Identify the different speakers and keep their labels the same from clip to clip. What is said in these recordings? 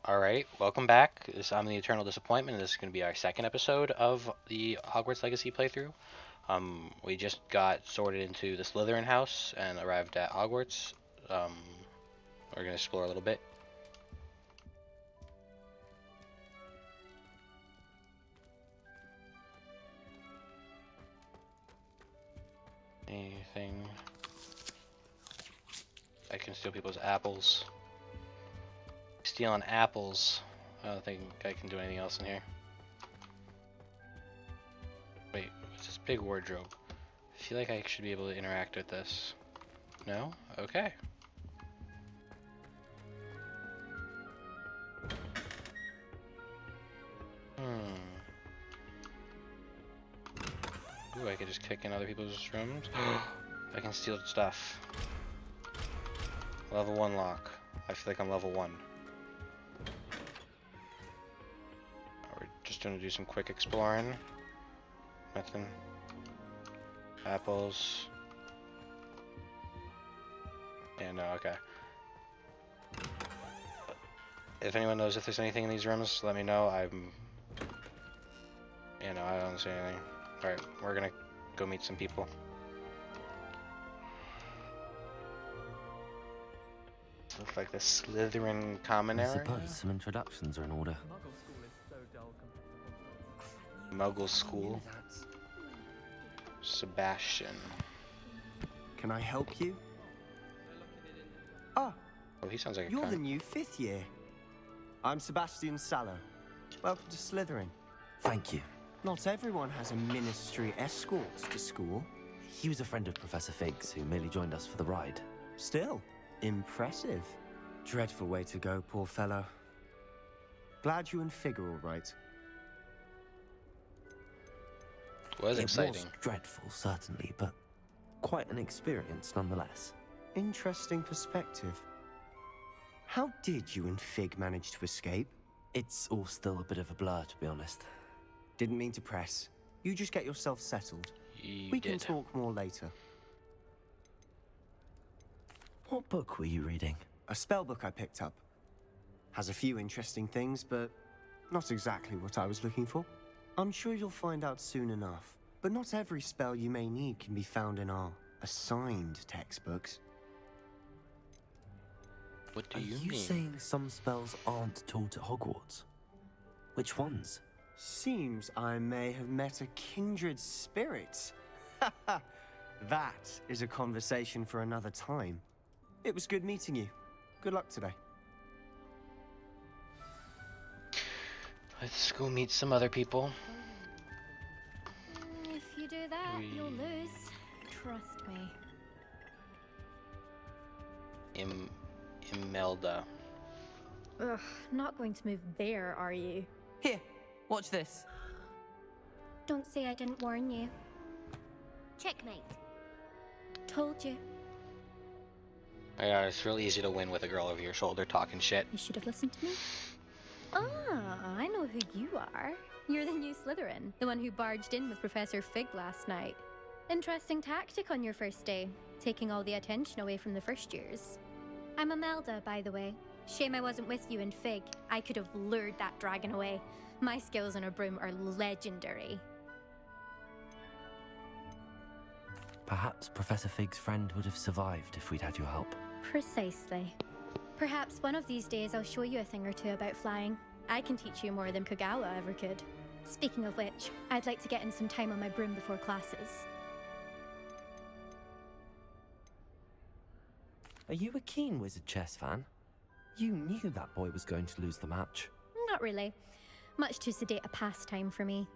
Speaker 1: Alright, welcome back. I'm the Eternal Disappointment, and this is going to be our second episode of the Hogwarts Legacy playthrough. We just got sorted into the Slytherin house and arrived at Hogwarts. We're going to explore a little bit. Anything? I can steal people's apples. Stealing apples. I don't think I can do anything else in here. Wait, what's this big wardrobe? I feel like I should be able to interact with this. No? Okay. Ooh, I could just kick in other people's rooms. I can steal stuff. Level 1 lock. I feel like I'm level 1. We're just gonna do some quick exploring. Nothing. Apples. Yeah, no, okay. If anyone knows if there's anything in these rooms, let me know. Yeah, no, I don't see anything. Alright, we're gonna go meet some people. This looks like the Slytherin common
Speaker 2: I
Speaker 1: area.
Speaker 2: suppose some introductions are in order.
Speaker 1: Muggle school. Sebastian.
Speaker 3: Can I help you? Ah,
Speaker 1: Oh, he sounds like a
Speaker 3: you're the
Speaker 1: cunt.
Speaker 3: new 5th year. I'm Sebastian Sallow. Welcome to Slytherin.
Speaker 2: Thank you.
Speaker 3: Not everyone has a ministry escort to school.
Speaker 2: He was a friend of Professor Fig's who merely joined us for the ride.
Speaker 3: Still, impressive. Dreadful way to go, poor fellow. Glad you and Fig are all right.
Speaker 1: Was exciting.
Speaker 2: It was dreadful, certainly, but quite an experience nonetheless.
Speaker 3: Interesting perspective. How did you and Fig manage to escape?
Speaker 2: It's all still a bit of a blur, to be honest.
Speaker 3: Didn't mean to press. You just get yourself settled.
Speaker 1: You
Speaker 3: We
Speaker 1: did.
Speaker 3: can talk more later.
Speaker 2: What book were you reading?
Speaker 3: A spell book I picked up. Has a few interesting things, but not exactly what I was looking for. I'm sure you'll find out soon enough. But not every spell you may need can be found in our assigned textbooks.
Speaker 1: What do
Speaker 2: Are
Speaker 1: you
Speaker 2: you
Speaker 1: mean?
Speaker 2: saying some spells aren't taught at Hogwarts? Which ones?
Speaker 3: Seems I may have met a kindred spirit. That is a conversation for another time. It was good meeting you. Good luck today.
Speaker 1: Let's go meet some other people.
Speaker 4: If you do that, you'll
Speaker 1: We-
Speaker 4: lose. Trust me.
Speaker 1: Imelda.
Speaker 4: Ugh, not going to move there, are you?
Speaker 5: Here, watch this.
Speaker 4: Don't say I didn't warn you.
Speaker 6: Checkmate.
Speaker 4: Told you.
Speaker 1: Yeah, it's real easy to win with a girl over your shoulder talking shit.
Speaker 4: You should have listened to me. Ah, I know who you are. You're the new Slytherin, the one who barged in with Professor Fig last night. Interesting tactic on your first day, taking all the attention away from the first years. I'm Imelda, by the way. Shame I wasn't with you in Fig. I could have lured that dragon away. My skills on a broom are legendary.
Speaker 2: Perhaps Professor Fig's friend would have survived if we'd had your help.
Speaker 4: Precisely. Perhaps one of these days I'll show you a thing or two about flying. I can teach you more than Kogawa ever could. Speaking of which, I'd like to get in some time on my broom before classes.
Speaker 2: Are you a keen Wizard chess fan? You knew that boy was going to lose the match.
Speaker 4: Not really. Much too sedate a pastime for me.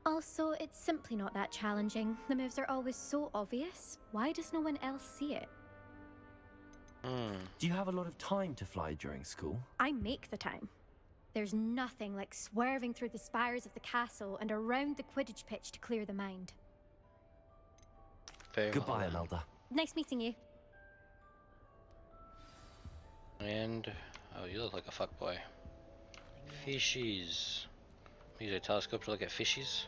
Speaker 4: Also, it's simply not that challenging. The moves are always so obvious. Why does no one else see it?
Speaker 2: Do you have a lot of time to fly during school?
Speaker 4: I make the time. There's nothing like swerving through the spires of the castle and around the Quidditch pitch to clear the mind.
Speaker 1: Very well
Speaker 2: Goodbye,
Speaker 1: then.
Speaker 2: Imelda.
Speaker 4: Nice meeting you.
Speaker 1: And oh, you look like a fuckboy. Fishies. Use a telescope to look at fishies.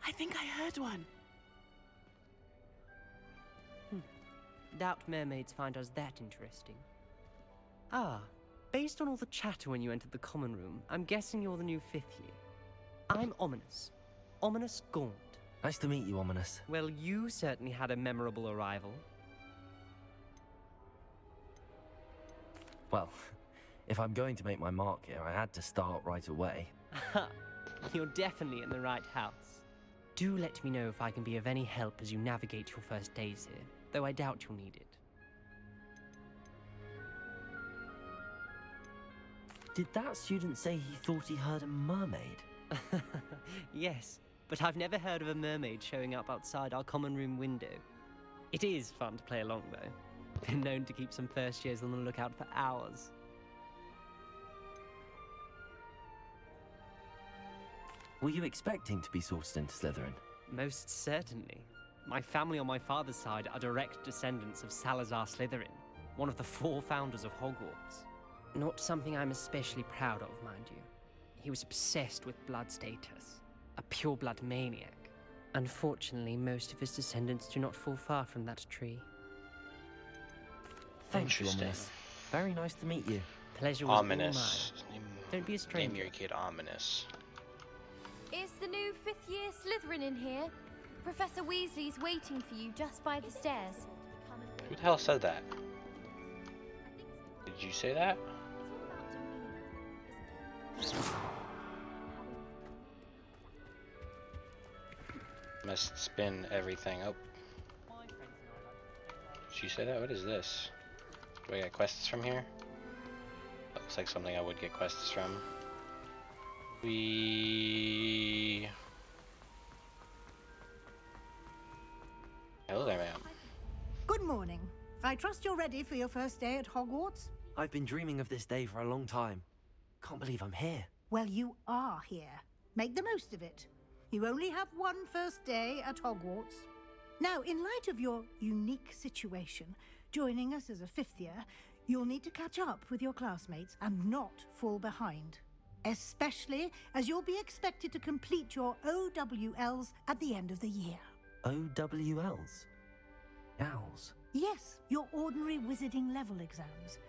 Speaker 5: I think I heard one. Doubt mermaids find us that interesting.
Speaker 7: Ah, based on all the chatter when you entered the common room, I'm guessing you're the new 5th year. I'm Ominous. Ominous Gaunt.
Speaker 2: Nice to meet you, Ominous.
Speaker 7: Well, you certainly had a memorable arrival.
Speaker 2: Well, if I'm going to make my mark here, I had to start right away.
Speaker 7: You're definitely in the right house. Do let me know if I can be of any help as you navigate your first days here, though I doubt you'll need it.
Speaker 2: Did that student say he thought he heard a mermaid?
Speaker 7: Yes, but I've never heard of a mermaid showing up outside our common room window. It is fun to play along, though. Been known to keep some first years on the lookout for hours.
Speaker 2: Were you expecting to be sorted into Slytherin?
Speaker 7: Most certainly. My family on my father's side are direct descendants of Salazar Slytherin, one of the 4 founders of Hogwarts. Not something I'm especially proud of, mind you. He was obsessed with blood status, a pure-blood maniac. Unfortunately, most of his descendants do not fall far from that tree.
Speaker 2: Thank you,
Speaker 1: Interesting.
Speaker 2: Ominous. Very nice to meet you.
Speaker 7: Pleasure was all mine.
Speaker 1: Ominous.
Speaker 7: Don't be a stranger.
Speaker 1: Name your kid Ominous.
Speaker 6: Is the new 5th year Slytherin in here? Professor Weasley's waiting for you just by the stairs.
Speaker 1: Who the hell said that? Did you say that? Must spin everything. Oh. Did you say that? What is this? Do I get quests from here? That looks like something I would get quests from. Hello there, ma'am.
Speaker 8: Good morning. I trust you're ready for your first day at Hogwarts?
Speaker 2: I've been dreaming of this day for a long time. Can't believe I'm here.
Speaker 8: Well, you are here. Make the most of it. You only have one first day at Hogwarts. Now, in light of your unique situation, joining us as a 5th year, you'll need to catch up with your classmates and not fall behind. Especially as you'll be expected to complete your OWLs at the end of the year.
Speaker 2: OWLs? Owls?
Speaker 8: Yes, your ordinary wizarding level exams.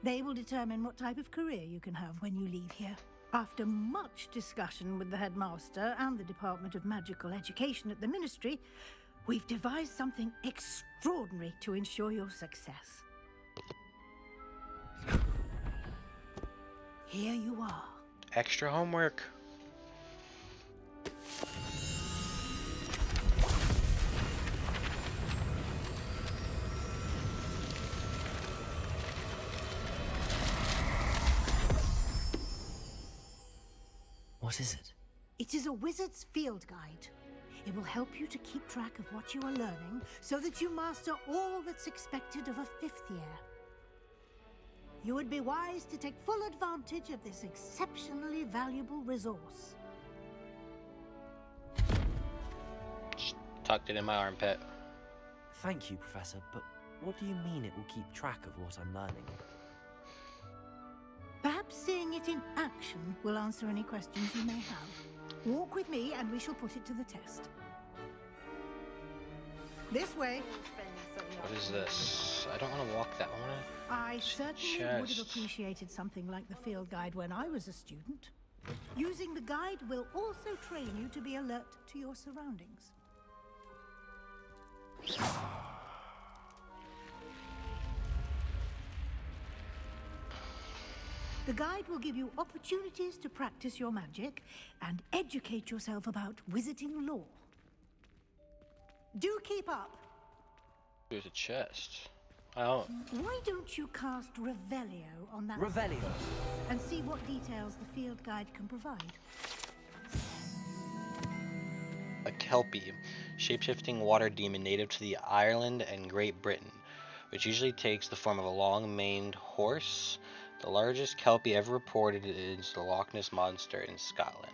Speaker 8: They will determine what type of career you can have when you leave here. After much discussion with the headmaster and the Department of Magical Education at the Ministry, we've devised something extraordinary to ensure your success. Here you are.
Speaker 1: Extra homework.
Speaker 2: What is it?
Speaker 8: It is a wizard's field guide. It will help you to keep track of what you are learning so that you master all that's expected of a 5th year. You would be wise to take full advantage of this exceptionally valuable resource.
Speaker 1: Just tucked it in my armpit.
Speaker 2: Thank you, Professor, but what do you mean it will keep track of what I'm learning?
Speaker 8: Perhaps seeing it in action will answer any questions you may have. Walk with me and we shall put it to the test. This way.
Speaker 1: What is this? I don't want to walk that one.
Speaker 8: I certainly would have
Speaker 1: Chest.
Speaker 8: appreciated something like the field guide when I was a student. Using the guide will also train you to be alert to your surroundings. The guide will give you opportunities to practice your magic and educate yourself about wizarding lore. Do keep up.
Speaker 1: There's a chest. Oh,
Speaker 8: Why don't you cast Revelio on that
Speaker 2: Revelio!
Speaker 8: and see what details the field guide can provide?
Speaker 1: a Kelpie, shapeshifting water demon native to the Ireland and Great Britain, which usually takes the form of a long-maned horse. The largest Kelpie ever reported is the Loch Ness Monster in Scotland.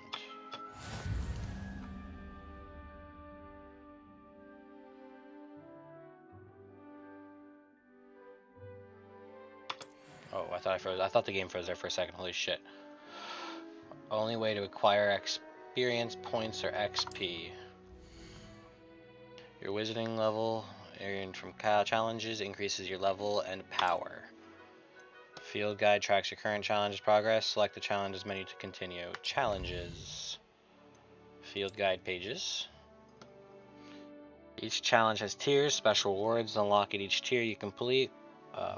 Speaker 1: Oh, I thought I froze. I thought the game froze there for a second. Holy shit. Only way to acquire experience points or XP. Your wizarding level earned from challenges increases your level and power. Field guide tracks your current challenge's progress. Select the challenges menu to continue. Challenges. Field guide pages. Each challenge has tiers, special rewards unlock at each tier you complete,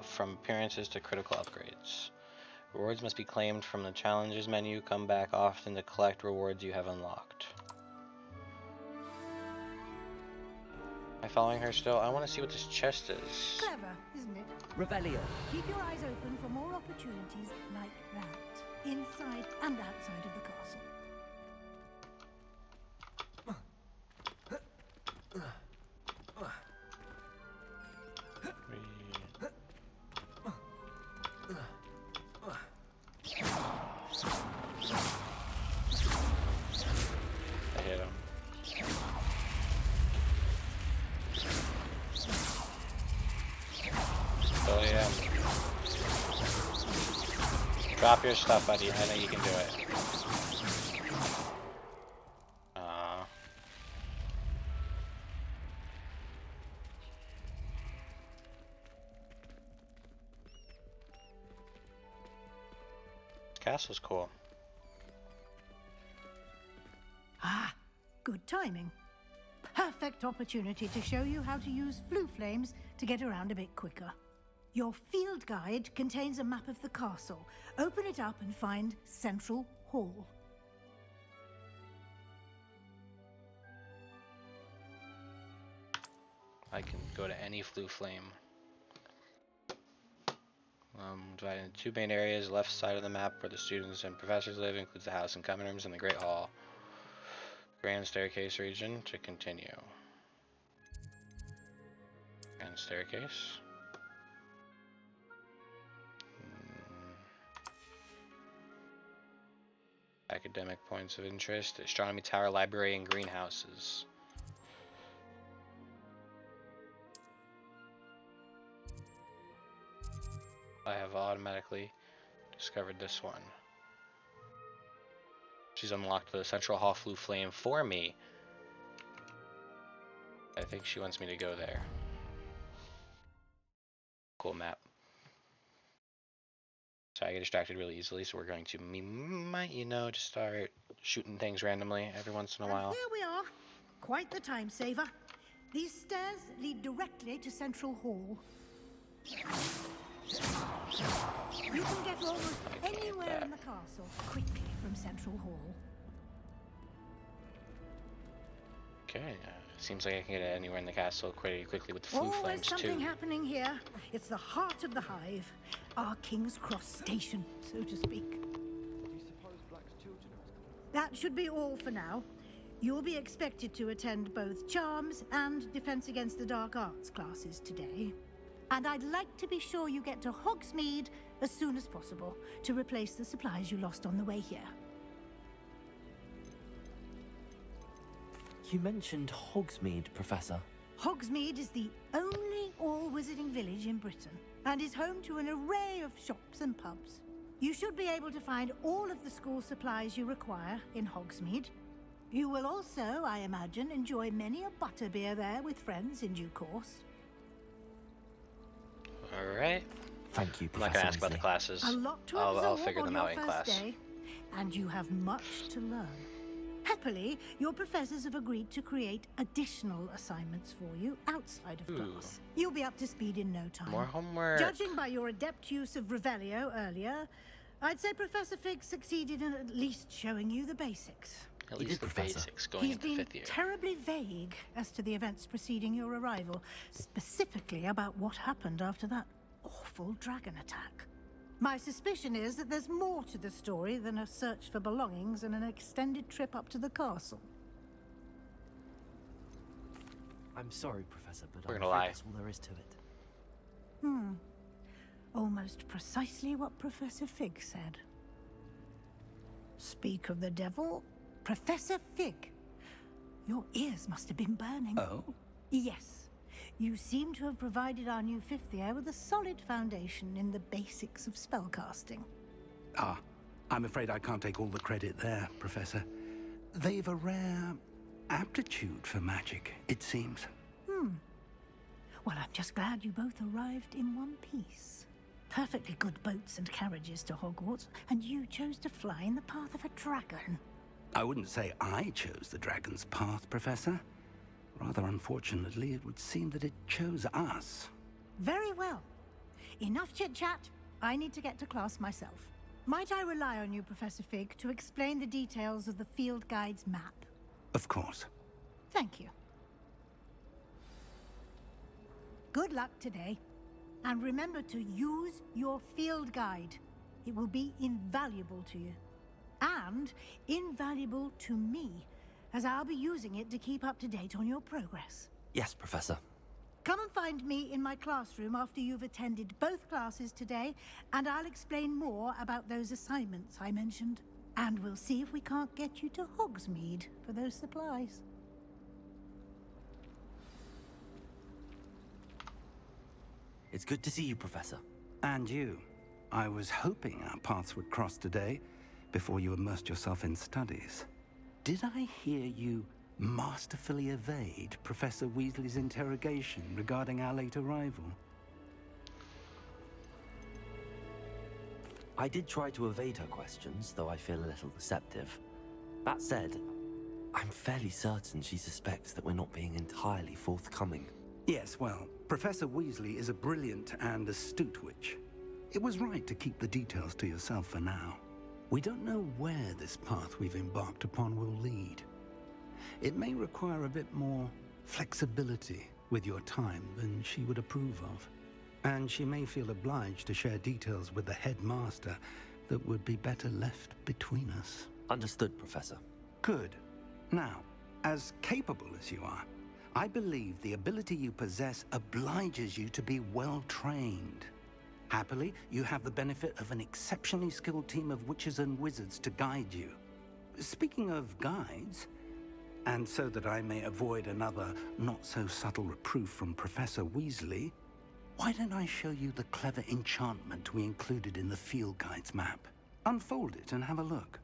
Speaker 1: from appearances to critical upgrades. Rewards must be claimed from the challenges menu. Come back often to collect rewards you have unlocked. Am I following her still? I want to see what this chest is.
Speaker 8: Clever, isn't it?
Speaker 2: Revelio.
Speaker 8: Keep your eyes open for more opportunities like that, inside and outside of the castle.
Speaker 1: I hit him. Oh yeah. Drop your stuff, buddy. I know you can do it. Castle's cool.
Speaker 8: Ah, good timing. Perfect opportunity to show you how to use flue flames to get around a bit quicker. Your field guide contains a map of the castle. Open it up and find Central Hall.
Speaker 1: I can go to any flue flame. Divided into two main areas. Left side of the map where the students and professors live includes the house and common rooms and the Great Hall. Grand Staircase region to continue. Grand Staircase. Academic points of interest. Astronomy Tower, Library, and Greenhouses. I have automatically discovered this one. She's unlocked the Central Hall Flue Flame for me. I think she wants me to go there. Cool map. So I get distracted really easily, so we're going to, just start shooting things randomly every once in a while.
Speaker 8: And here we are. Quite the time saver. These stairs lead directly to Central Hall. You can get almost anywhere in the castle quickly from Central Hall.
Speaker 1: Okay, seems like I can get anywhere in the castle pretty quickly with the flue
Speaker 8: Always
Speaker 1: flames
Speaker 8: something
Speaker 1: too.
Speaker 8: happening here. It's the heart of the hive. Our King's Cross station, so to speak. That should be all for now. You'll be expected to attend both Charms and Defense Against the Dark Arts classes today. And I'd like to be sure you get to Hogsmeade as soon as possible to replace the supplies you lost on the way here.
Speaker 2: You mentioned Hogsmeade, Professor.
Speaker 8: Hogsmeade is the only all-wizarding village in Britain and is home to an array of shops and pubs. You should be able to find all of the school supplies you require in Hogsmeade. You will also, I imagine, enjoy many a butterbeer there with friends in due course.
Speaker 1: Alright.
Speaker 2: Thank you,
Speaker 1: I'm not
Speaker 2: Professor
Speaker 1: gonna ask about the
Speaker 2: Weasley.
Speaker 1: classes.
Speaker 8: A lot to
Speaker 1: I'll
Speaker 8: absorb
Speaker 1: figure
Speaker 8: on
Speaker 1: them
Speaker 8: your
Speaker 1: out in
Speaker 8: first
Speaker 1: class.
Speaker 8: day, and you have much to learn. Happily, your professors have agreed to create additional assignments for you outside of class. You'll be up to speed in no time.
Speaker 1: More homework.
Speaker 8: Judging by your adept use of Revelio earlier, I'd say Professor Fig succeeded in at least showing you the basics.
Speaker 1: At
Speaker 2: You
Speaker 1: least
Speaker 2: did,
Speaker 1: the
Speaker 2: Professor.
Speaker 1: basics going
Speaker 8: He's
Speaker 1: into
Speaker 8: been
Speaker 1: fifth year.
Speaker 8: terribly vague as to the events preceding your arrival, specifically about what happened after that awful dragon attack. My suspicion is that there's more to the story than a search for belongings and an extended trip up to the castle.
Speaker 2: I'm sorry, Professor, but
Speaker 1: We're
Speaker 2: I'm
Speaker 1: gonna
Speaker 2: afraid
Speaker 1: lie.
Speaker 2: that's all there is to it.
Speaker 8: Almost precisely what Professor Fig said. Speak of the devil, Professor Fig. Your ears must have been burning.
Speaker 5: Oh?
Speaker 8: Yes. You seem to have provided our new fifth year with a solid foundation in the basics of spellcasting.
Speaker 9: Ah, I'm afraid I can't take all the credit there, Professor. They've a rare aptitude for magic, it seems.
Speaker 8: Well, I'm just glad you both arrived in one piece. perfectly good boats and carriages to Hogwarts, and you chose to fly in the path of a dragon.
Speaker 9: I wouldn't say I chose the dragon's path, Professor. Rather unfortunately, it would seem that it chose us.
Speaker 8: Very well. Enough chit-chat. I need to get to class myself. Might I rely on you, Professor Fig, to explain the details of the field guide's map?
Speaker 9: Of course.
Speaker 8: Thank you. Good luck today. And remember to use your field guide. It will be invaluable to you. And invaluable to me, as I'll be using it to keep up to date on your progress.
Speaker 2: Yes, Professor.
Speaker 8: Come and find me in my classroom after you've attended both classes today, and I'll explain more about those assignments I mentioned. And we'll see if we can't get you to Hogsmeade for those supplies.
Speaker 2: It's good to see you, Professor.
Speaker 9: And you. I was hoping our paths would cross today, before you immersed yourself in studies. Did I hear you masterfully evade Professor Weasley's interrogation regarding our late arrival?
Speaker 2: I did try to evade her questions, though I feel a little deceptive. That said, I'm fairly certain she suspects that we're not being entirely forthcoming.
Speaker 9: Yes, well, Professor Weasley is a brilliant and astute witch. It was right to keep the details to yourself for now. We don't know where this path we've embarked upon will lead. It may require a bit more flexibility with your time than she would approve of. And she may feel obliged to share details with the headmaster that would be better left between us.
Speaker 2: Understood, Professor.
Speaker 9: Good. Now, as capable as you are, I believe the ability you possess obliges you to be well trained. Happily, you have the benefit of an exceptionally skilled team of witches and wizards to guide you. Speaking of guides, and so that I may avoid another not-so-subtle reproof from Professor Weasley, why don't I show you the clever enchantment we included in the field guide's map? Unfold it and have a look.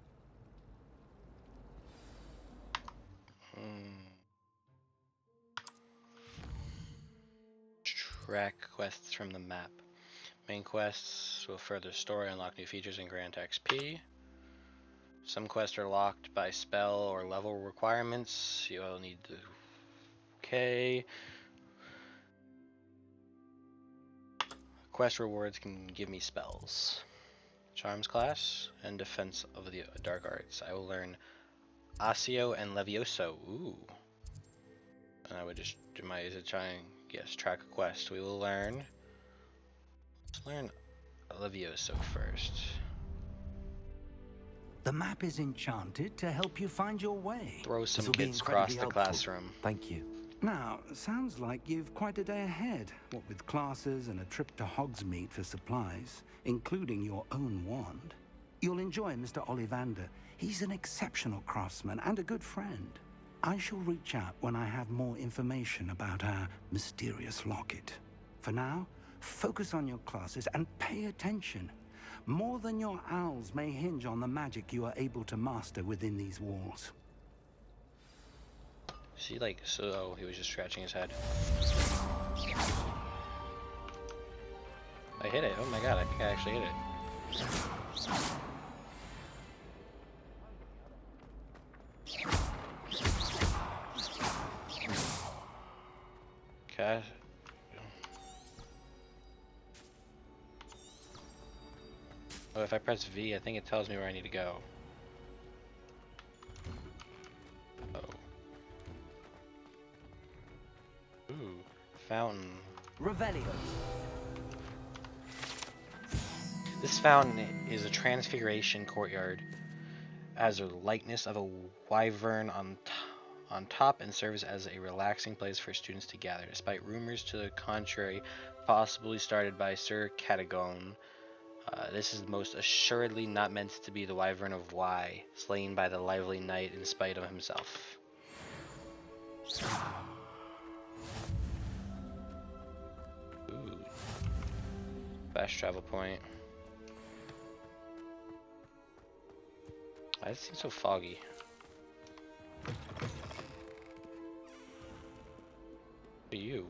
Speaker 1: Track quests from the map. Main quests will further story, unlock new features, and grant XP. Some quests are locked by spell or level requirements. You'll need to... Okay. Quest rewards can give me spells. Charms class and defense of the dark arts. I will learn Accio and Levioso. Ooh. And I would just do my... Is it trying... Yes, track a quest. We will learn... Let's learn Levioso first.
Speaker 9: The map is enchanted to help you find your way.
Speaker 1: Throw some
Speaker 2: This will be
Speaker 1: bits across the
Speaker 2: incredibly helpful.
Speaker 1: classroom.
Speaker 2: Thank you.
Speaker 9: Now, sounds like you've quite a day ahead, what with classes and a trip to Hogsmeade for supplies, including your own wand. You'll enjoy Mr. Ollivander. He's an exceptional craftsman and a good friend. I shall reach out when I have more information about our mysterious locket. For now, focus on your classes and pay attention. More than your owls may hinge on the magic you are able to master within these walls.
Speaker 1: See, like, so oh, he was just scratching his head. I hit it. Oh my god, I think I actually hit it. Okay. Oh, if I press V, I think it tells me where I need to go. Oh. Ooh, fountain.
Speaker 2: Revelio.
Speaker 1: This fountain is a transfiguration courtyard. Has a likeness of a wyvern on top and serves as a relaxing place for students to gather, despite rumors to the contrary, possibly started by Sir Cadogan. This is most assuredly not meant to be the wyvern of Y, slain by the lively knight in spite of himself. Ooh. Fast travel point. Why does it seem so foggy? Who are you?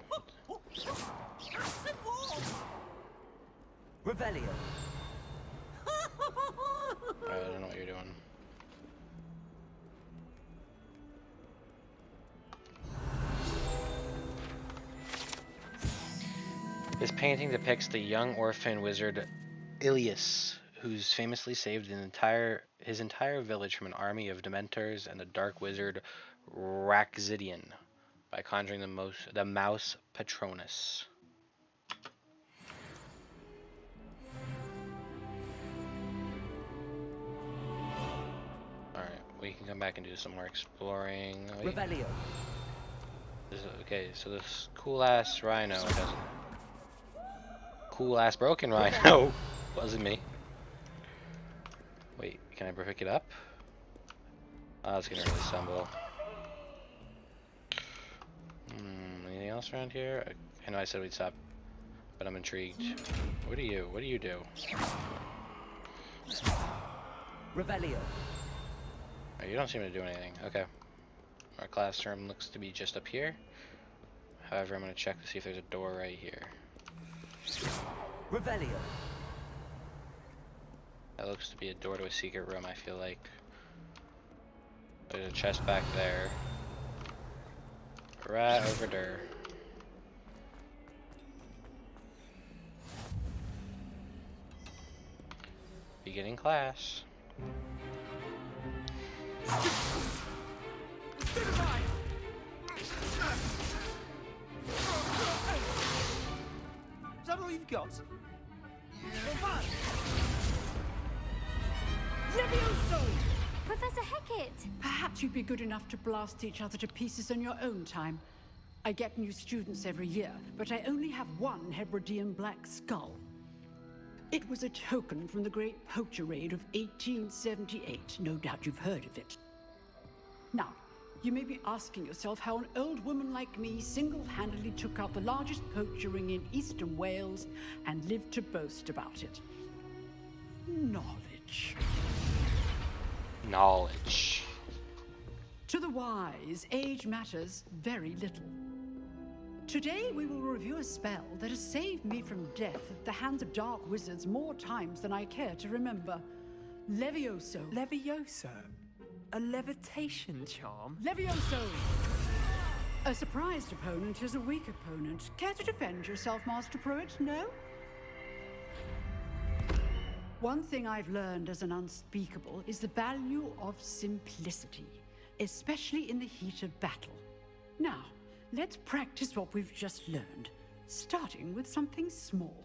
Speaker 2: Revelio.
Speaker 1: This painting depicts the young orphan wizard Ilias, who's famously saved his entire village from an army of dementors and the dark wizard Raxidian by conjuring the mouse Patronus. Alright, we can come back and do some more exploring.
Speaker 7: Revelio.
Speaker 1: Okay, so this cool ass rhino doesn't. Cool ass broken rhino wasn't me. Wait, can I ever pick it up? Oh, it's gonna really stumble. Anything else around here? I know I said we'd stop, but I'm intrigued. What do you? What do you do?
Speaker 7: Revelio.
Speaker 1: Oh, you don't seem to do anything. Okay. Our classroom looks to be just up here. However, I'm gonna check to see if there's a door right here.
Speaker 7: Revelio.
Speaker 1: That looks to be a door to a secret room, I feel like. There's a chest back there. Right over there. Beginning class.
Speaker 10: Is that all you've got?
Speaker 8: Levioso!
Speaker 6: Professor Hecat!
Speaker 11: Perhaps you'd be good enough to blast each other to pieces in your own time. I get new students every year, but I only have one Hebridean black skull. It was a token from the Great Poacher Raid of 1878. No doubt you've heard of it. Now, you may be asking yourself how an old woman like me single-handedly took out the largest poacher ring in eastern Wales and lived to boast about it. Knowledge.
Speaker 1: Knowledge.
Speaker 11: To the wise, age matters very little. Today we will review a spell that has saved me from death at the hands of dark wizards more times than I care to remember. Levioso.
Speaker 10: Levioso? A levitation charm?
Speaker 11: Levioso! A surprised opponent is a weak opponent. Care to defend yourself, Master Pruitt? No? One thing I've learned as an unspeakable is the value of simplicity, especially in the heat of battle. Now, let's practice what we've just learned, starting with something small.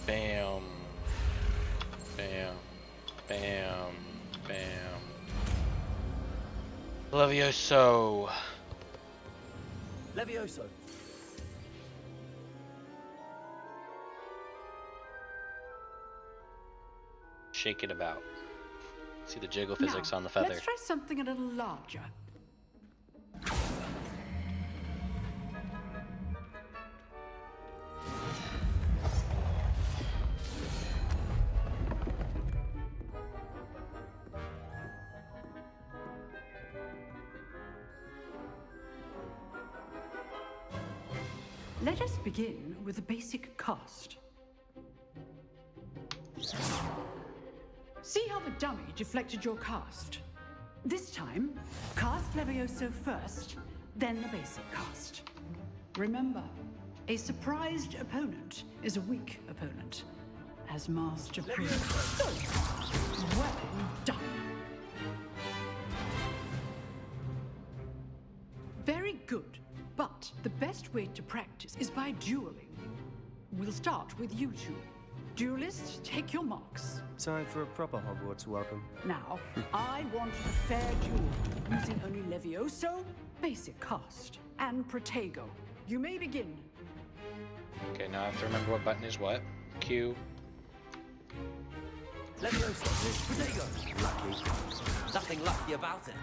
Speaker 1: Bam. Bam. Bam. Bam. Levioso.
Speaker 10: Levioso.
Speaker 1: Shake it about. See the jiggle physics
Speaker 11: Now,
Speaker 1: on the feather.
Speaker 11: let's try something a little larger. Let us begin with a basic cast. See how the dummy deflected your cast? This time, cast Levioso first, then the basic cast. Remember, a surprised opponent is a weak opponent, as Master Pruitt. Well done. Very good, but the best way to practice is by dueling. We'll start with you two. Duelists, take your marks.
Speaker 3: Time for a proper Hogwarts welcome.
Speaker 11: Now, I want a fair duel, using only Levioso, basic cast, and Protego. You may begin.
Speaker 1: Okay, now I have to remember what button is what. Q.
Speaker 10: Levioso. Protego.
Speaker 2: Lucky. Nothing lucky about it.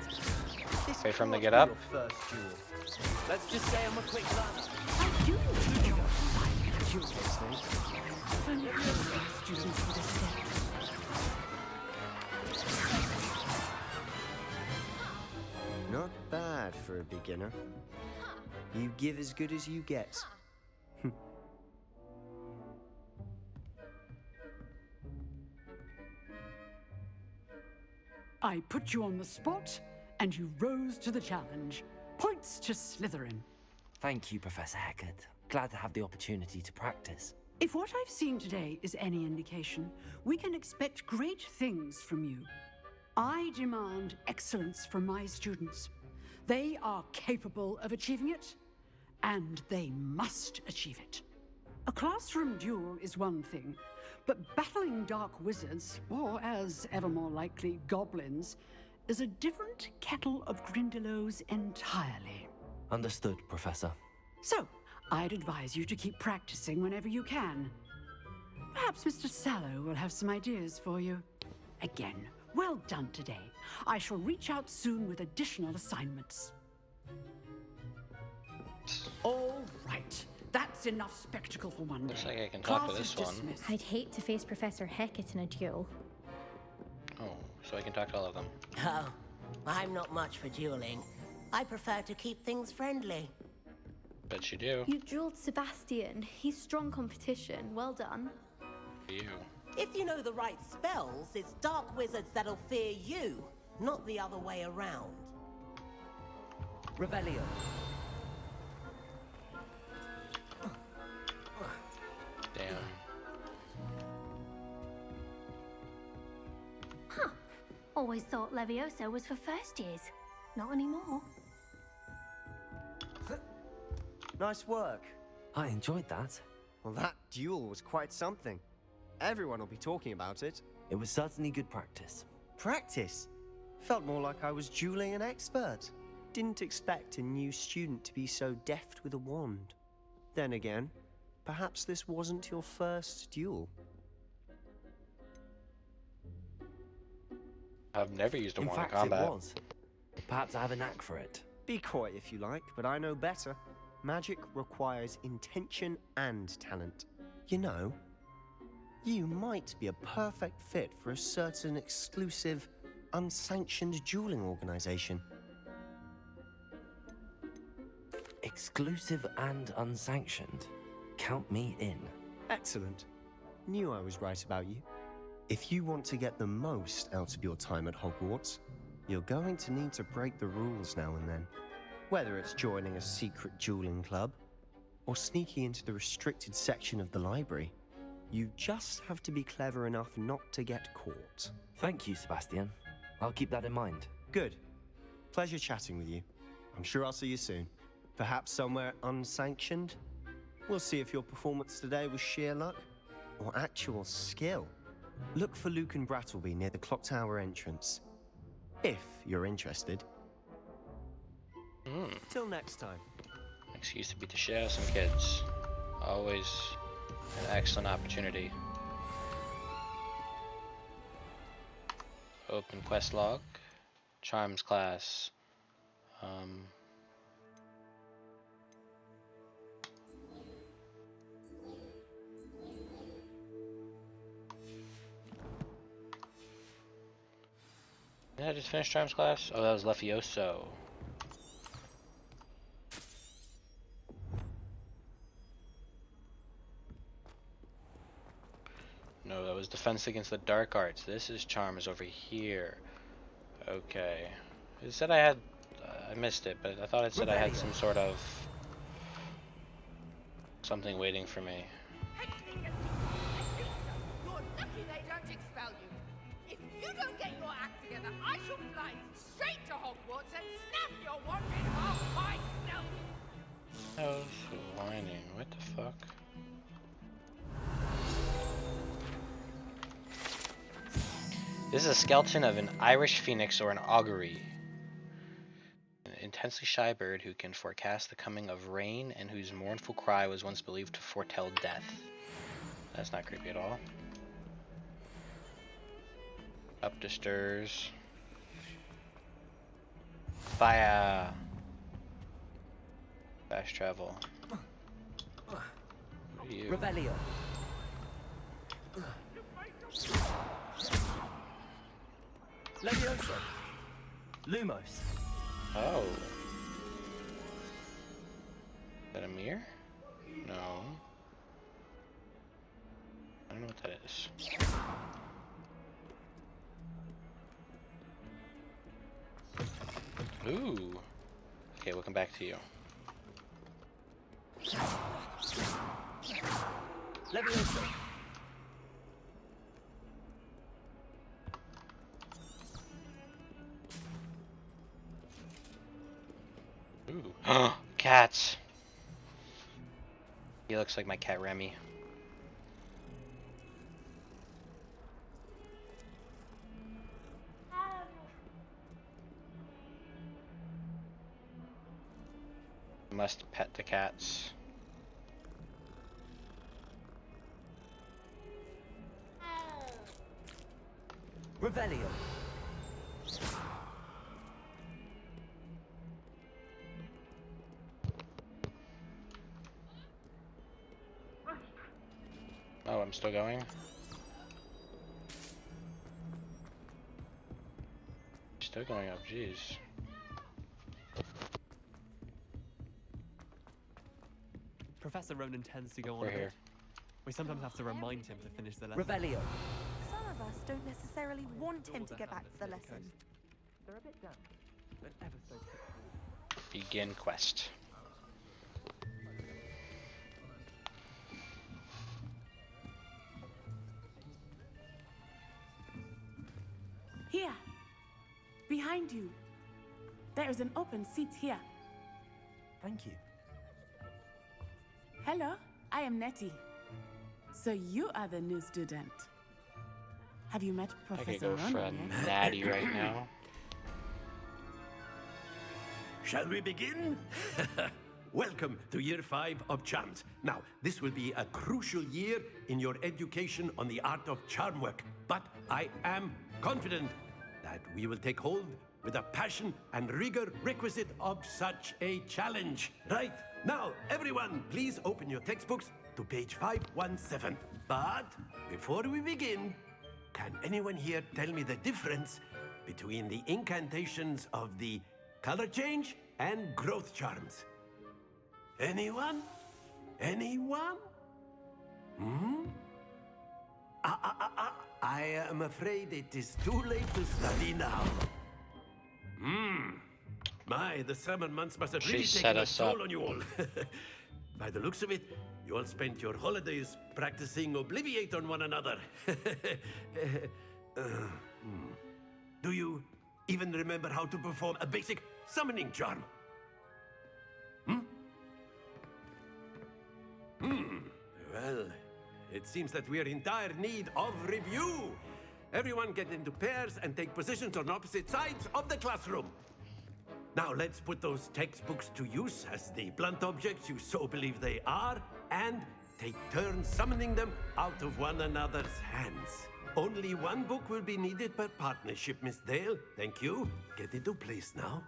Speaker 10: This
Speaker 1: Wait for him to
Speaker 10: can't
Speaker 1: get
Speaker 10: be
Speaker 1: up.
Speaker 10: your first duel.
Speaker 2: Let's just say I'm a quick learner.
Speaker 11: I do enjoy duels. Students for this set.
Speaker 3: Not bad for a beginner. You give as good as you get.
Speaker 11: I put you on the spot, and you rose to the challenge. Points to Slytherin.
Speaker 2: Thank you, Professor Hecat. Glad to have the opportunity to practice.
Speaker 11: If what I've seen today is any indication, we can expect great things from you. I demand excellence from my students. They are capable of achieving it, and they must achieve it. A classroom duel is one thing, but battling dark wizards, or as ever more likely, goblins, is a different kettle of Grindylows entirely.
Speaker 2: Understood, Professor.
Speaker 11: So, I'd advise you to keep practicing whenever you can. Perhaps Mr. Sallow will have some ideas for you. Again, well done today. I shall reach out soon with additional assignments. All right. That's enough spectacle for one day.
Speaker 1: Looks like I can talk to
Speaker 11: Class
Speaker 1: this
Speaker 11: is
Speaker 1: one.
Speaker 11: dismissed.
Speaker 4: I'd hate to face Professor Hecat in a duel.
Speaker 1: Oh, so I can talk to all of them.
Speaker 12: Oh, I'm not much for dueling. I prefer to keep things friendly.
Speaker 1: Bet you do.
Speaker 6: You dueled Sebastian. He's strong competition. Well done.
Speaker 1: You.
Speaker 12: If you know the right spells, it's dark wizards that'll fear you, not the other way around.
Speaker 10: Revelio.
Speaker 1: Damn.
Speaker 6: Huh. Always thought Levioso was for first years. Not anymore.
Speaker 3: Nice work.
Speaker 2: I enjoyed that.
Speaker 3: Well, that duel was quite something. Everyone will be talking about it.
Speaker 2: It was certainly good practice.
Speaker 3: Practice? Felt more like I was dueling an expert. Didn't expect a new student to be so deft with a wand. Then again, perhaps this wasn't your first duel.
Speaker 1: I've never used a
Speaker 2: In
Speaker 1: wand in
Speaker 2: fact,
Speaker 1: combat.
Speaker 2: it was. Perhaps I have a knack for it.
Speaker 3: Be coy if you like, but I know better. Magic requires intention and talent. You know, you might be a perfect fit for a certain exclusive, unsanctioned dueling organization.
Speaker 2: Exclusive and unsanctioned. Count me in.
Speaker 3: Excellent. Knew I was right about you. If you want to get the most out of your time at Hogwarts, you're going to need to break the rules now and then. Whether it's joining a secret dueling club, or sneaking into the restricted section of the library, you just have to be clever enough not to get caught.
Speaker 2: Thank you, Sebastian. I'll keep that in mind.
Speaker 3: Good. Pleasure chatting with you. I'm sure I'll see you soon. Perhaps somewhere unsanctioned? We'll see if your performance today was sheer luck, or actual skill. Look for Luke and Brattleby near the clock tower entrance. If you're interested. Till next time.
Speaker 1: Excuse to beat the shit out of some kids. Always an excellent opportunity. Open quest log. Charms class. Did I just finish Charms class? Oh, that was Levioso. No, that was Defense Against the Dark Arts. This is Charms over here. Okay. It said I had... I missed it, but I thought it said I had some sort of... something waiting for me.
Speaker 13: You're lucky they don't expel you. If you don't get your act together, I shall fly straight to Hogwarts and snap your wand in half myself.
Speaker 1: Oh, so whining. What the fuck? This is a skeleton of an Irish phoenix or an augury. An intensely shy bird who can forecast the coming of rain and whose mournful cry was once believed to foretell death. That's not creepy at all. Up the stairs. Fire. Fast travel. What are you?
Speaker 10: Revelio. Levioso. Lumos.
Speaker 1: Oh. Is that a mirror? No. I don't know what that is. Ooh. Okay, welcome back to you.
Speaker 2: Leviosa.
Speaker 1: Ooh. Cats. He looks like my cat Remy. Must pet the cats.
Speaker 2: Revelio.
Speaker 1: Oh, I'm still going? Still going up, jeez.
Speaker 7: Professor Ronan tends to go on
Speaker 1: We're
Speaker 7: a bit.
Speaker 1: here.
Speaker 7: We sometimes have to remind him to finish the lesson.
Speaker 2: Revelio.
Speaker 14: Some of us don't necessarily want him to get back to the lesson.
Speaker 7: They're a bit damp, but ever so
Speaker 1: Begin quest.
Speaker 5: Here. Behind you. There is an open seat here.
Speaker 2: Thank you.
Speaker 5: Hello, I am Nettie. So you are the new student. Have you met
Speaker 1: I could
Speaker 5: Professor
Speaker 1: go for a
Speaker 5: Ronan yet?
Speaker 1: natty right now.
Speaker 15: Shall we begin? Welcome to Year 5 of Charms. Now, this will be a crucial year in your education on the art of charm work, but I am confident that we will take hold with the passion and rigor requisite of such a challenge. Right, now, everyone, please open your textbooks to page 517. But before we begin, can anyone here tell me the difference between the incantations of the color change and growth charms? Anyone? Anyone? Hmm? I am afraid it is too late to study now. The summer months must have really taken a toll on you all. By the looks of it, you all spent your holidays practicing Obliviate on one another. Do you even remember how to perform a basic summoning charm? Well, it seems that we are in dire need of review. Everyone get into pairs and take positions on opposite sides of the classroom. Now let's put those textbooks to use as the blunt objects you so believe they are, and take turns summoning them out of one another's hands. Only one book will be needed per partnership, Miss Dale. Thank you. Get into place now.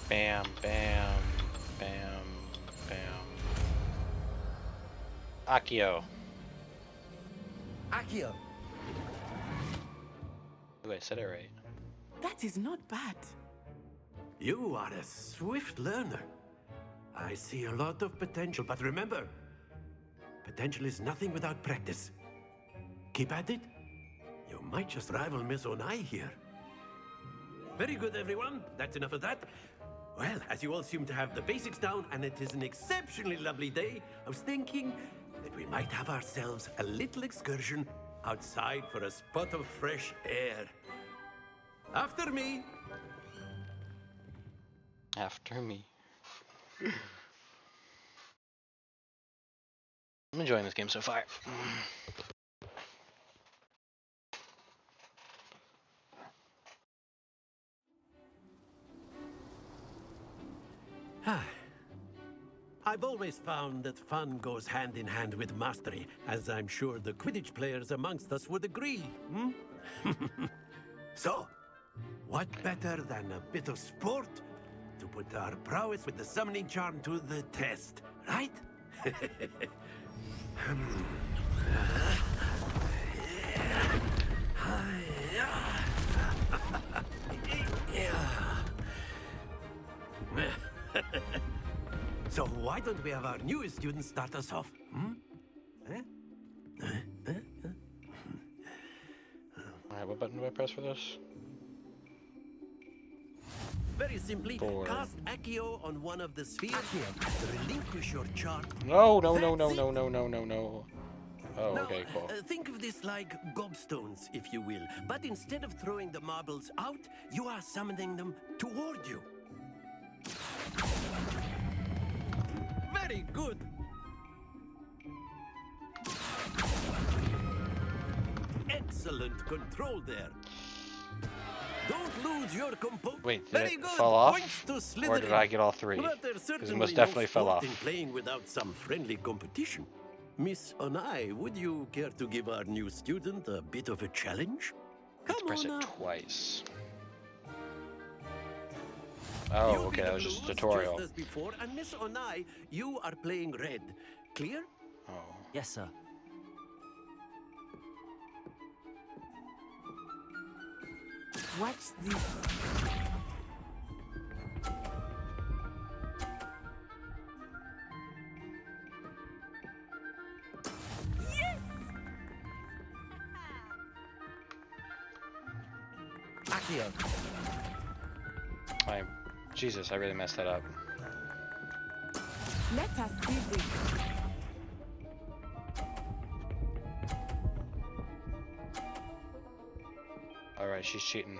Speaker 1: Bam, bam, bam, bam. Accio.
Speaker 2: Accio.
Speaker 1: Ooh, I said it right.
Speaker 5: That is not bad.
Speaker 15: You are a swift learner. I see a lot of potential, but remember, potential is nothing without practice. Keep at it. You might just rival Miss Onai here. Very good, everyone. That's enough of that. Well, as you all seem to have the basics down, and it is an exceptionally lovely day, I was thinking that we might have ourselves a little excursion outside for a spot of fresh air. After me.
Speaker 1: After me. I'm enjoying this game so far.
Speaker 15: I've always found that fun goes hand in hand with mastery, as I'm sure the Quidditch players amongst us would agree. So, what better than a bit of sport to put our prowess with the summoning charm to the test, right? So why don't we have our newest student start us off?
Speaker 1: press for this?
Speaker 15: Very simply,
Speaker 1: 4.
Speaker 15: cast Accio on one of the spheres and relinquish your charm.
Speaker 1: No. Oh,
Speaker 15: Now,
Speaker 1: okay, cool.
Speaker 15: think of this like gobstones, if you will. But instead of throwing the marbles out, you are summoning them toward you. Very good. Excellent control there. Don't lose your composure.
Speaker 1: Wait, did
Speaker 15: Very
Speaker 1: it
Speaker 15: good.
Speaker 1: fall off?
Speaker 15: Points to
Speaker 1: Or did
Speaker 15: Slytherin.
Speaker 1: I get all 3?
Speaker 15: But there's
Speaker 1: Because
Speaker 15: certainly
Speaker 1: it most
Speaker 15: no
Speaker 1: definitely fell
Speaker 15: sport
Speaker 1: off.
Speaker 15: in playing without some friendly competition. Miss Onai, would you care to give our new student a bit of a challenge?
Speaker 1: Let's press it
Speaker 15: on
Speaker 1: twice. Oh,
Speaker 15: You
Speaker 1: okay,
Speaker 15: be
Speaker 1: that
Speaker 15: the
Speaker 1: was just a
Speaker 15: blues,
Speaker 1: tutorial.
Speaker 15: Just as before, and Miss Onai, you are playing red. Clear?
Speaker 1: Oh.
Speaker 2: Yes, sir.
Speaker 5: Watch this.
Speaker 2: Accio.
Speaker 1: Jesus, I really messed that up.
Speaker 5: Let us see this.
Speaker 1: Alright, she's cheating.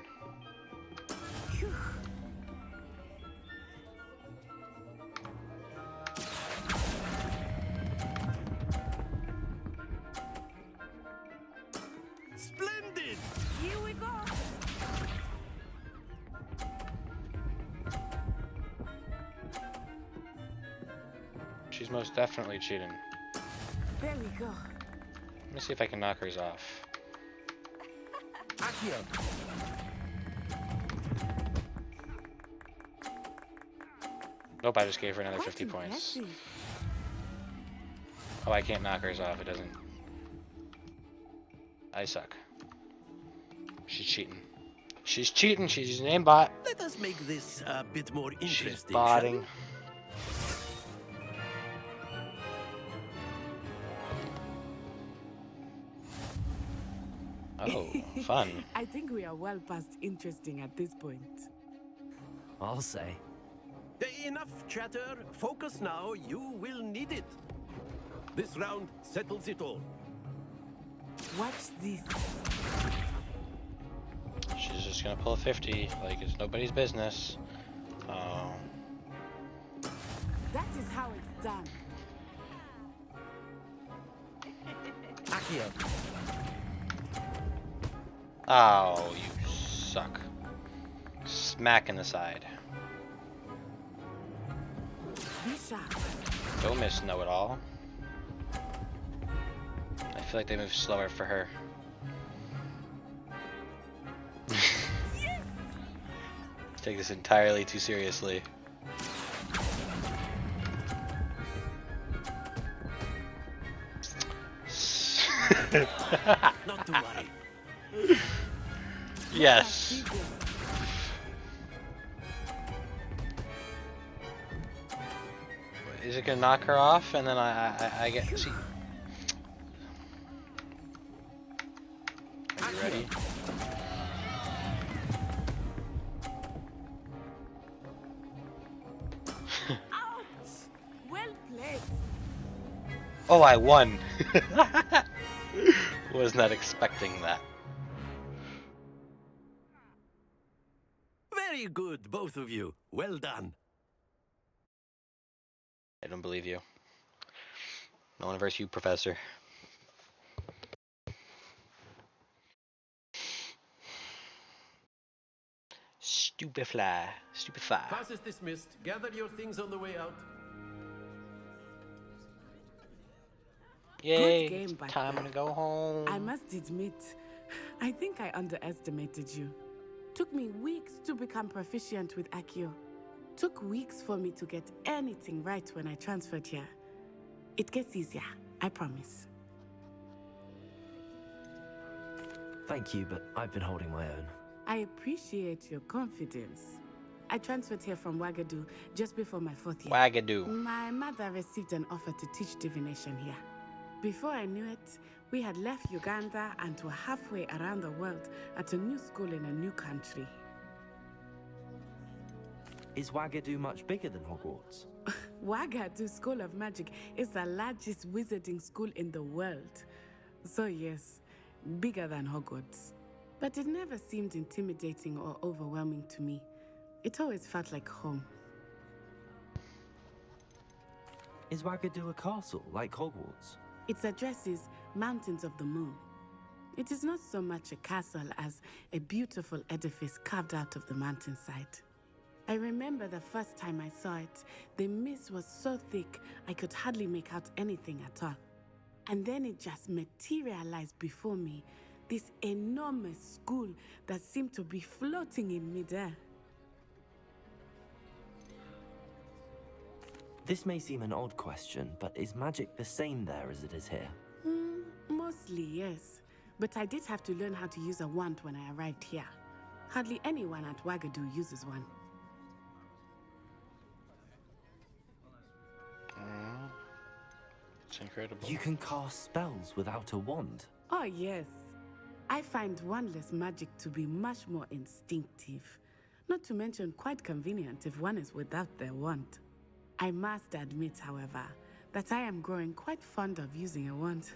Speaker 15: Splendid!
Speaker 5: Here we go.
Speaker 1: She's most definitely cheating.
Speaker 5: There we go.
Speaker 1: Let me see if I can knock hers off.
Speaker 2: Accio.
Speaker 1: Nope, I just gave her another
Speaker 5: Quite
Speaker 1: 50 points.
Speaker 5: impressive.
Speaker 1: Oh, I can't knock hers off. It doesn't. I suck. She's cheating. She's cheating. She's using aimbot.
Speaker 15: Let us make this a bit more interesting.
Speaker 1: She's
Speaker 15: shall we?
Speaker 1: botting. Oh, fun.
Speaker 5: I think we are well past interesting at this point.
Speaker 2: I'll say.
Speaker 15: Enough chatter. Focus now. You will need it. This round settles it all.
Speaker 5: Watch this.
Speaker 1: She's just gonna pull a 50 like it's nobody's business. Oh.
Speaker 5: That is how it's done.
Speaker 2: Accio.
Speaker 1: Oh, you suck. Smack in the side.
Speaker 5: Be sharp.
Speaker 1: Go miss know-it-all. I feel like they move slower for her. Take this entirely too seriously.
Speaker 15: Not to worry.
Speaker 1: Yes. Is it gonna knock her off and then I get see? Are you ready?
Speaker 5: Ouch! Well played.
Speaker 1: Oh, I won. Was not expecting that.
Speaker 15: Very good, both of you. Well done.
Speaker 1: I don't believe you. No one versus you, Professor. Stupefy.
Speaker 15: Class is dismissed. Gather your things on the way out.
Speaker 1: Yay,
Speaker 5: Good game,
Speaker 1: it's
Speaker 5: Butler.
Speaker 1: time to go home.
Speaker 5: I must admit, I think I underestimated you. Took me weeks to become proficient with Accio. Took weeks for me to get anything right when I transferred here. It gets easier, I promise.
Speaker 2: Thank you, but I've been holding my own.
Speaker 5: I appreciate your confidence. I transferred here from Wagadu just before my 4th year.
Speaker 1: Wagadu.
Speaker 5: My mother received an offer to teach divination here. Before I knew it, We had left Uganda and were halfway around the world at a new school in a new country.
Speaker 2: Is Wagadu much bigger than Hogwarts?
Speaker 5: Wagadu School of Magic is the largest wizarding school in the world. So yes, bigger than Hogwarts. But it never seemed intimidating or overwhelming to me. It always felt like home.
Speaker 2: Is Wagadu a castle, like Hogwarts?
Speaker 5: Its address is Mountains of the Moon. It is not so much a castle as a beautiful edifice carved out of the mountainside. I remember the first time I saw it, the mist was so thick I could hardly make out anything at all. And then it just materialized before me, this enormous school that seemed to be floating in midair.
Speaker 2: This may seem an odd question, but is magic the same there as it is here?
Speaker 5: Mostly, yes. But I did have to learn how to use a wand when I arrived here. Hardly anyone at Wagadu uses one.
Speaker 1: It's incredible.
Speaker 2: You can cast spells without a wand?
Speaker 5: Oh, yes. I find wandless magic to be much more instinctive. Not to mention quite convenient if one is without their wand. I must admit, however, that I am growing quite fond of using a wand.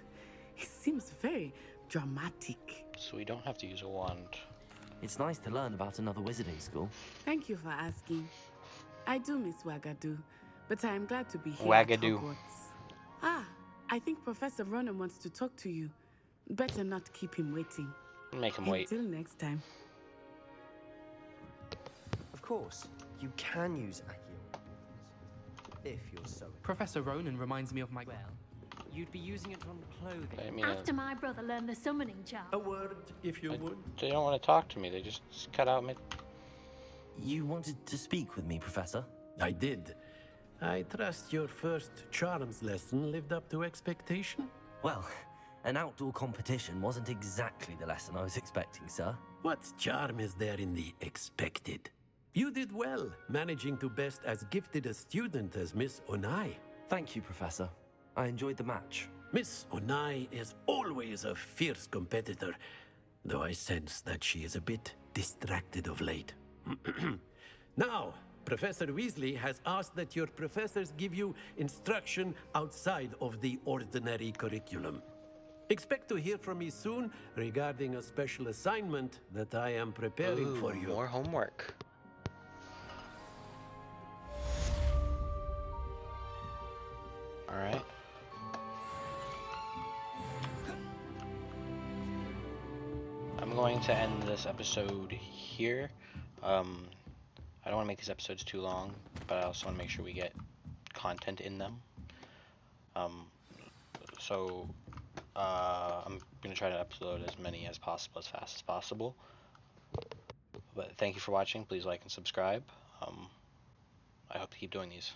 Speaker 5: It seems very dramatic.
Speaker 1: So we don't have to use a wand.
Speaker 2: It's nice to learn about another wizarding school.
Speaker 5: Thank you for asking. I do miss Wagadu, but I am glad to be here
Speaker 1: Wagadu.
Speaker 5: at Hogwarts. Ah, I think Professor Ronan wants to talk to you. Better not keep him waiting.
Speaker 1: Make him wait.
Speaker 5: Until next time.
Speaker 3: Of course, you can use Accio. If you're so...
Speaker 16: Professor Ronan reminds me of my...
Speaker 7: Well, you'd be using it on clothing.
Speaker 1: I mean,
Speaker 17: After my brother learned the summoning charm.
Speaker 15: A word, if you would.
Speaker 1: They don't want to talk to me. They just cut out mid.
Speaker 2: You wanted to speak with me, Professor?
Speaker 15: I did. I trust your first charms lesson lived up to expectation?
Speaker 2: Well, an outdoor competition wasn't exactly the lesson I was expecting, sir.
Speaker 15: What charm is there in the expected? You did well, managing to best as gifted a student as Miss Onai.
Speaker 2: Thank you, Professor. I enjoyed the match.
Speaker 15: Miss Onai is always a fierce competitor, though I sense that she is a bit distracted of late. Now, Professor Weasley has asked that your professors give you instruction outside of the ordinary curriculum. Expect to hear from me soon regarding a special assignment that I am preparing for you.
Speaker 1: More homework. All right. I'm going to end this episode here. I don't want to make these episodes too long, but I also want to make sure we get content in them. So I'm going to try to upload as many as possible, as fast as possible. But thank you for watching. Please like and subscribe. I hope to keep doing these.